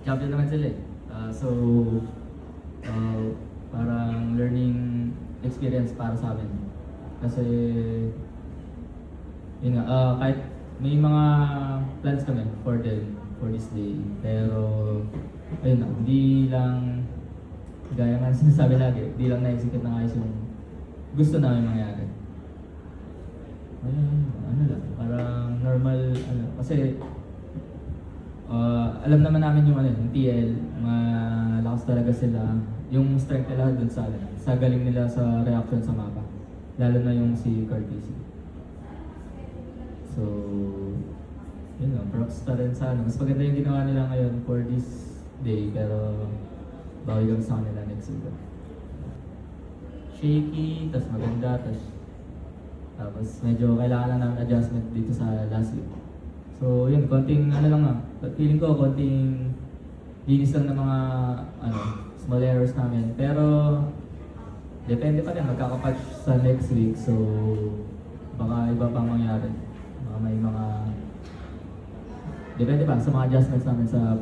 champion naman sila eh. So, uh, parang learning experience para sa amin. Kasi, yun nga, kahit may mga plans kami for them, for this day. Pero, ayun na, hindi lang, gaya nga sinasabi lagi, hindi lang na-execute na ayos yung gusto namin mangyari. Ayun, ano lang, parang normal, ano, kasi alam naman namin yung ano, yung TL, malakas talaga sila. Yung strength nila dun sa galing nila sa reaction sa mapa. Lalo na yung si Curtis. So, yun nga, props na rin sa ano. Mas maganda yung ginawa nila ngayon for this day, pero bawi kami sa kanila next week. Shaky, tas maganda, tapos medyo kailangan na namin adjustment dito sa last week. So yun, konting ano lang nga, feeling ko konting linis lang ng mga ano, small errors namin. Pero depende pa rin, magkakapatch sa next week. So baka iba pang mangyari. Baka may mga, depende pa sa mga adjustments namin sa